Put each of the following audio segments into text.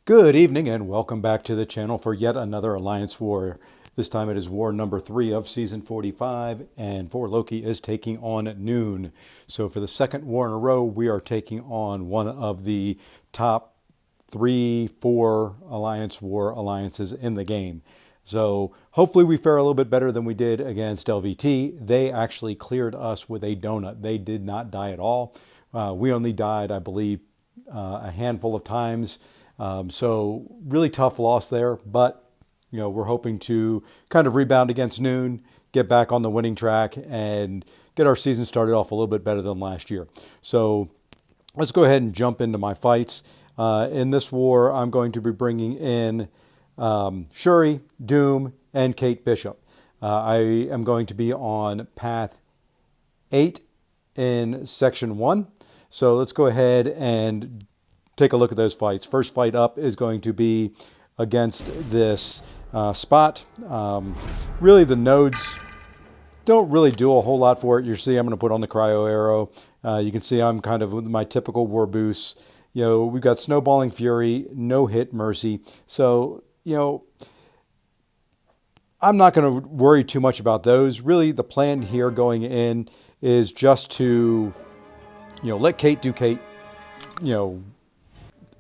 Good evening and welcome back to the channel for yet another Alliance War. This time it is war number 3 of season 45, and for Loki is taking on Newn. So for the second war in a row, we are taking on one of the top 3-4 Alliance War alliances in the game. So hopefully we fare a little bit better than we did against LVT. They actually cleared us with a donut. They did not die at all. We only died, I believe, a handful of times. So really tough loss there, but we're hoping to kind of rebound against Newn, get back on the winning track, and get our season started off a little bit better than last year. So let's go ahead and jump into my fights. In this war, I'm going to be bringing in Shuri, Doom, and Kate Bishop. I am going to be on path 8 in section 1. So let's go ahead and take a look at those fights. First fight up is going to be against this spot. Really, the nodes don't really do a whole lot for it. You see, I'm going to put on the cryo arrow. You can see I'm kind of with my typical war boosts. We've got snowballing fury, no hit mercy. So, I'm not going to worry too much about those. Really, the plan here going in is just to, let Kate do Kate,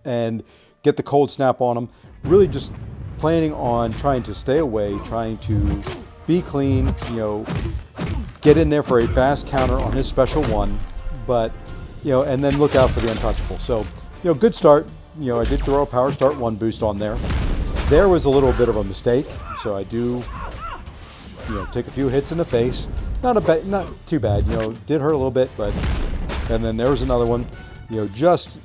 and get the cold snap on them. Really just planning on trying to stay away, trying to be clean, get in there for a fast counter on his special one, but, and then look out for the untouchable. So, good start. I did throw a power start 1 boost on there. There was a little bit of a mistake, so I do, take a few hits in the face. Not too bad, did hurt a little bit, but, and then there was another one, just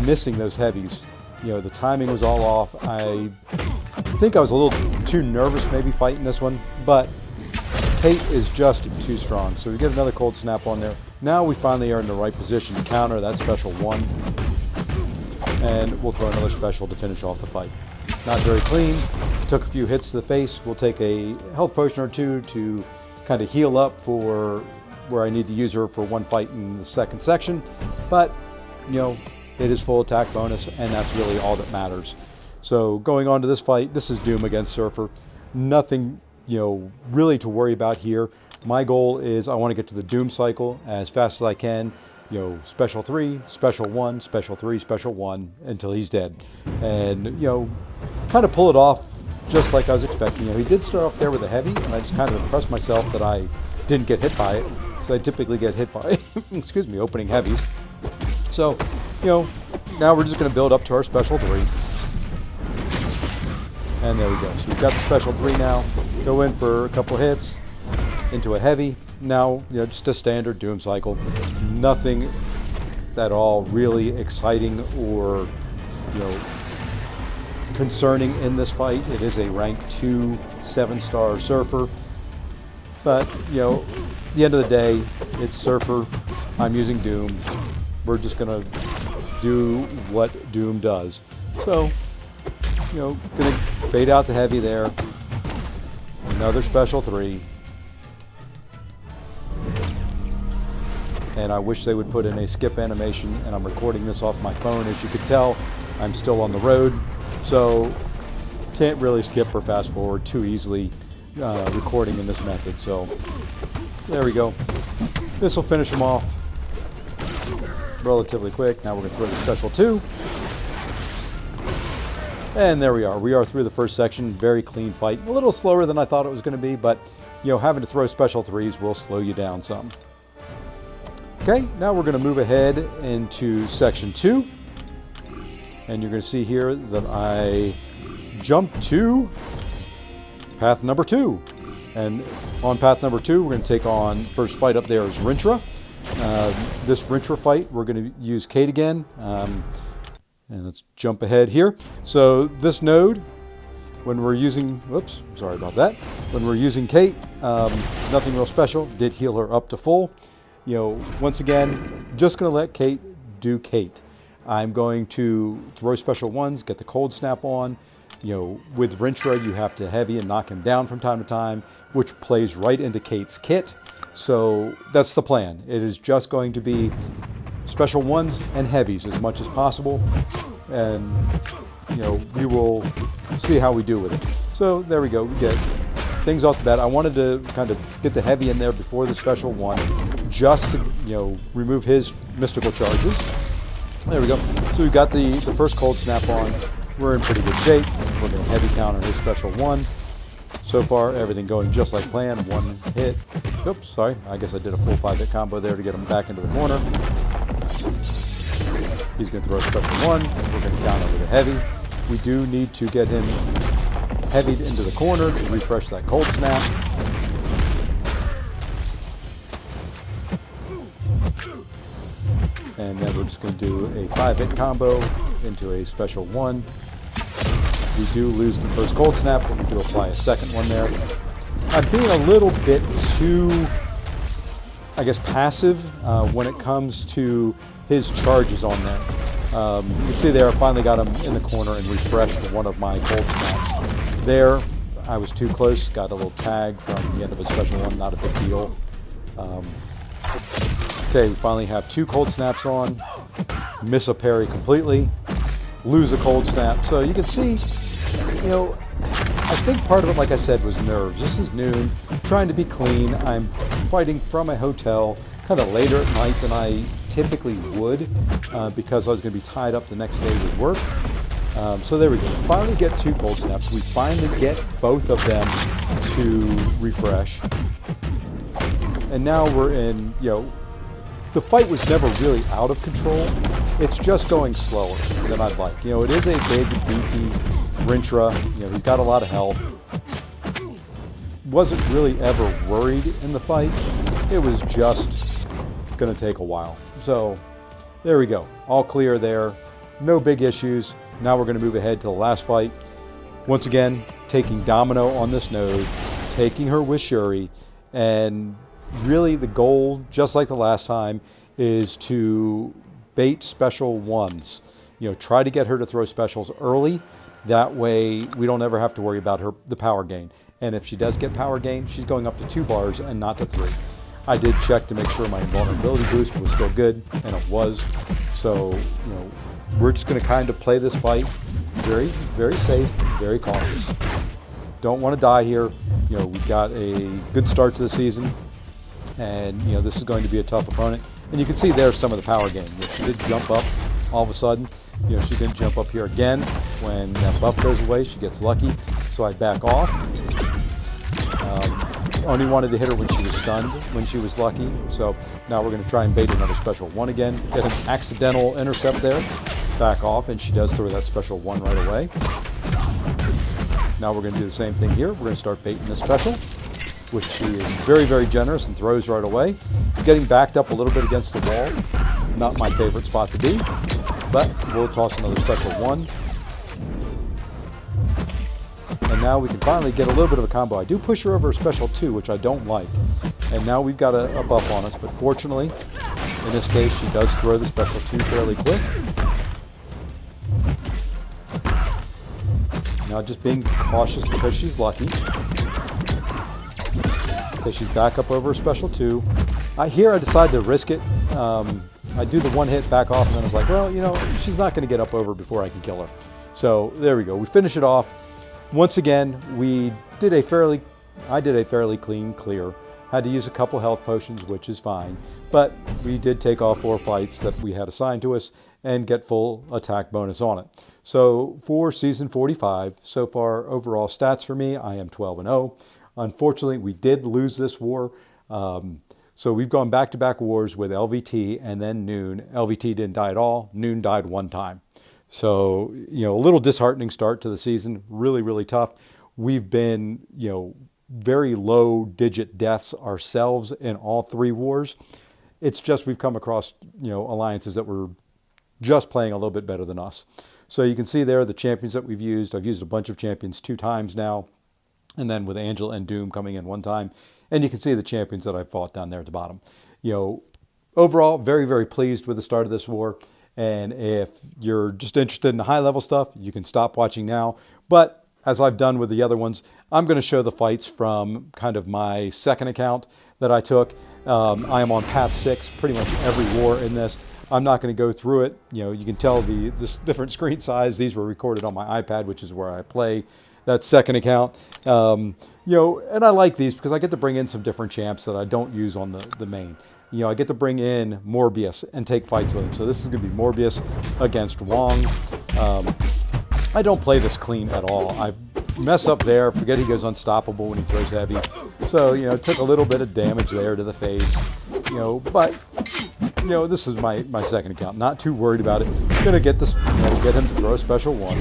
missing those heavies. The timing was all off. I think I was a little too nervous maybe fighting this one, but Kate is just too strong. So we get another cold snap on there. Now we finally are in the right position to counter that special 1. And we'll throw another special to finish off the fight. Not very clean. Took a few hits to the face. We'll take a health potion or 2 to kind of heal up for where I need to use her for 1 fight in the second section. But, it is full attack bonus, and that's really all that matters. So going on to this fight, this is Doom against Surfer. Nothing, really to worry about here. My goal is I want to get to the Doom cycle as fast as I can. Special 3, special 1, special 3, special 1 until he's dead. And, kind of pull it off just like I was expecting. He did start off there with a heavy, and I just kind of impressed myself that I didn't get hit by it. Because I typically get hit by, excuse me, opening heavies. So, now we're just going to build up to our special 3. And there we go. So we've got the special 3 now. Go in for a couple hits into a heavy. Now, just a standard Doom cycle. Nothing at all really exciting or, concerning in this fight. It is a rank 2 7-star Surfer. But, at the end of the day, it's Surfer. I'm using Doom. We're just going to do what Doom does. So, going to bait out the heavy there. Another special 3. And I wish they would put in a skip animation, and I'm recording this off my phone. As you could tell, I'm still on the road, so can't really skip or fast forward too easily recording in this method. So there we go. This will finish him off relatively quick. Now we're going to throw the special 2. And there we are. We are through the first section. Very clean fight. A little slower than I thought it was going to be, but having to throw special 3s will slow you down some. Okay, now we're going to move ahead into section 2. And you're going to see here that I jump to path number 2. And on path number 2, we're going to take on, first fight up there is Rintrah. This Rintrah fight, we're going to use Kate again. And let's jump ahead here. So this node, when we're using, whoops, sorry about that. When we're using Kate, nothing real special. Did heal her up to full. Once again, just going to let Kate do Kate. I'm going to throw special 1s, get the cold snap on. With Rintrah, you have to heavy and knock him down from time to time, which plays right into Kate's kit. So that's the plan. It is just going to be special 1s and heavies as much as possible. and we will see how we do with it. So there we go. We get things off the bat. I wanted to kind of get the heavy in there before the special one, just to remove his mystical charges. There we go. So we've got the first cold snap on. We're in pretty good shape. We're going to heavy counter his special one. So far, everything going just like planned. One hit. Oops, sorry. I guess I did a full 5-hit combo there to get him back into the corner. He's going to throw a special one. We're going to counter with a heavy. We do need to get him heavied into the corner to refresh that cold snap. And then we're just going to do a 5-hit combo into a special one. We do lose the first cold snap, but we do apply a second one there. I'm being a little bit too, I guess, passive when it comes to his charges on there. You can see there, I finally got him in the corner and refreshed one of my cold snaps. There, I was too close, got a little tag from the end of a special one, not a big deal. Okay, we finally have 2 cold snaps on, miss a parry completely, lose a cold snap. So you can see, I think part of it, like I said, was nerves. This is Noon, trying to be clean. I'm fighting from a hotel kind of later at night than I typically would because I was going to be tied up the next day with work. So there we go. Finally get 2 cold snaps. We finally get both of them to refresh. And now we're in, the fight was never really out of control. It's just going slower than I'd like. It is a big, beefy Rintrah. He's got a lot of health. Wasn't really ever worried in the fight. It was just going to take a while. So there we go. All clear there. No big issues. Now we're going to move ahead to the last fight. Once again, taking Domino on this node, taking her with Shuri, and really the goal, just like the last time, is to bait special ones. Try to get her to throw specials early. That way we don't ever have to worry about the power gain. And if she does get power gain, she's going up to 2 bars and not to 3. I did check to make sure my invulnerability boost was still good, and it was. So, we're just going to kind of play this fight very, very safe, very cautious. Don't want to die here. We've got a good start to the season, and this is going to be a tough opponent. And you can see there's some of the power gain. She did jump up all of a sudden. She didn't jump up here again. When that buff goes away, she gets lucky. So I back off. Only wanted to hit her when she was stunned, when she was lucky. So now we're going to try and bait another special one again. Get an accidental intercept there. Back off, and she does throw that special one right away. Now we're going to do the same thing here. We're going to start baiting this special, which she is very, very generous and throws right away. Getting backed up a little bit against the wall. Not my favorite spot to be, but we'll toss another special one. And now we can finally get a little bit of a combo. I do push her over a special 2, which I don't like. And now we've got a buff on us, but fortunately, in this case, she does throw the special 2 fairly quick. Now just being cautious because she's lucky. Okay, she's back up over a special 2. Here I decided to risk it. I do the 1 hit, back off, and then I was like, well, she's not going to get up over before I can kill her. So there we go. We finish it off. Once again, I did a fairly clean clear. Had to use a couple health potions, which is fine. But we did take all 4 fights that we had assigned to us and get full attack bonus on it. So for season 45, so far overall stats for me, I am 12-0. Unfortunately, we did lose this war. So we've gone back-to-back wars with LVT and then Newn. LVT didn't die at all. Newn died 1 time. So, a little disheartening start to the season. Really, really tough. We've been, very low digit deaths ourselves in all 3 wars. It's just we've come across, alliances that were just playing a little bit better than us. So you can see there the champions that we've used. I've used a bunch of champions 2 times now. And then with Angel and Doom coming in 1 time. And you can see the champions that I fought down there at the bottom. Overall, very, very pleased with the start of this war. And if you're just interested in the high-level stuff, you can stop watching now. But as I've done with the other ones, I'm going to show the fights from kind of my second account that I took. I am on Path 6, pretty much every war in this. I'm not going to go through it. You can tell this different screen size. These were recorded on my iPad, which is where I play that second account. And I like these because I get to bring in some different champs that I don't use on the main. I get to bring in Morbius and take fights with him. So this is going to be Morbius against Wong. I don't play this clean at all. I mess up there, forget he goes unstoppable when he throws heavy. So, took a little bit of damage there to the face. But this is my second account. Not too worried about it. Gonna get this, get him to throw a special 1.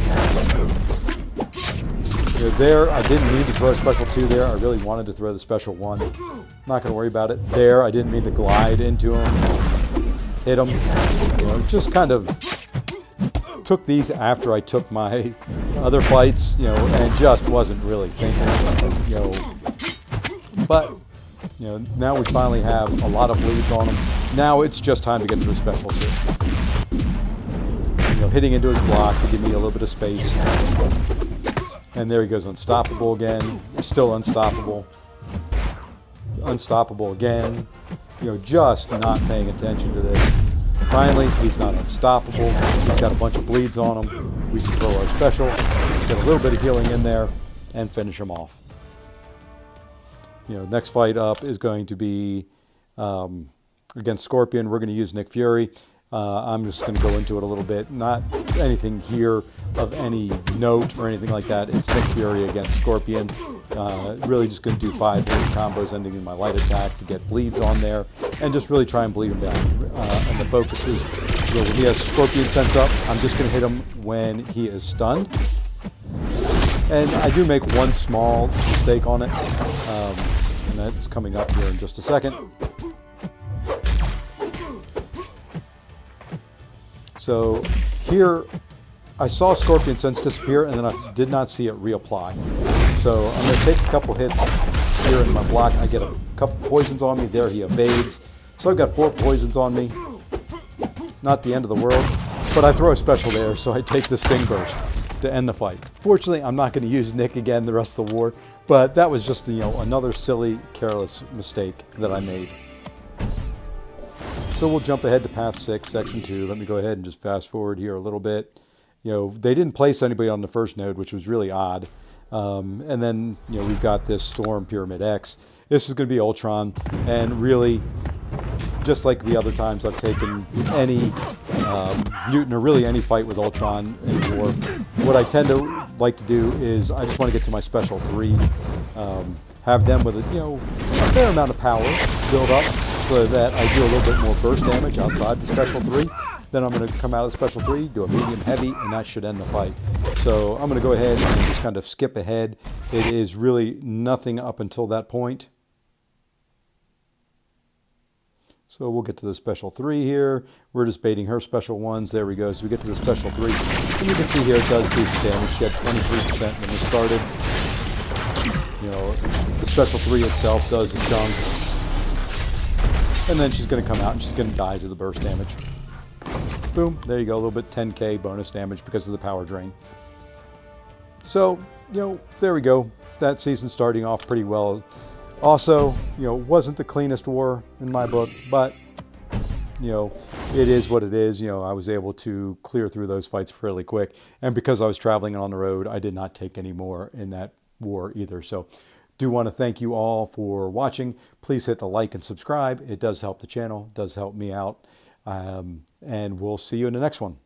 There, I didn't mean to throw a special 2 there. I really wanted to throw the special 1. Not gonna worry about it. There, I didn't mean to glide into him, hit him. Just kind of took these after I took my other fights, and just wasn't really thinking, But, now we finally have a lot of bleeds on him. Now it's just time to get to the special 2. Hitting into his block to give me a little bit of space. And there he goes, unstoppable again. Still unstoppable. Unstoppable again. Just not paying attention to this. Finally, he's not unstoppable. He's got a bunch of bleeds on him. We can throw our special, get a little bit of healing in there, and finish him off. Next fight up is going to be against Scorpion. We're going to use Nick Fury. I'm just going to go into it a little bit. Not anything here of any note or anything like that. It's Nick Fury against Scorpion. Really just going to do 5 combos ending in my light attack to get bleeds on there and just really try and bleed him down. And the focus is, when he has Scorpion sense up, I'm just going to hit him when he is stunned. And I do make one small mistake on it, and that's coming up here in just a second. So here, I saw Scorpion Sense disappear, and then I did not see it reapply. So I'm going to take a couple hits here in my block. I get a couple poisons on me. There he evades. So I've got 4 poisons on me. Not the end of the world, but I throw a special there, so I take the Sting Burst to end the fight. Fortunately, I'm not going to use Nick again the rest of the war, but that was just another silly, careless mistake that I made. So we'll jump ahead to Path 6, Section 2. Let me go ahead and just fast forward here a little bit. They didn't place anybody on the first node, which was really odd. And then, we've got this Storm Pyramid X. This is going to be Ultron, and really, just like the other times I've taken any mutant or really any fight with Ultron in war, what I tend to like to do is I just want to get to my special 3, have them with a fair amount of power build up so that I do a little bit more burst damage outside the special 3. Then I'm going to come out of special 3, do a medium heavy, and that should end the fight. So I'm going to go ahead and just kind of skip ahead. It is really nothing up until that point. So we'll get to the special 3 here. We're just baiting her special 1s. There we go. So we get to the special 3. And you can see here it does decent damage. She had 23% when we started. The special 3 itself does a chunk. And then she's going to come out and she's going to die to the burst damage. Boom, there you go, a little bit 10k bonus damage because of the power drain. So, there we go. That season starting off pretty well. Also, wasn't the cleanest war in my book, but, it is what it is. I was able to clear through those fights fairly quick. And because I was traveling on the road, I did not take any more in that war either. So, do want to thank you all for watching. Please hit the like and subscribe. It does help the channel, does help me out. And we'll see you in the next one.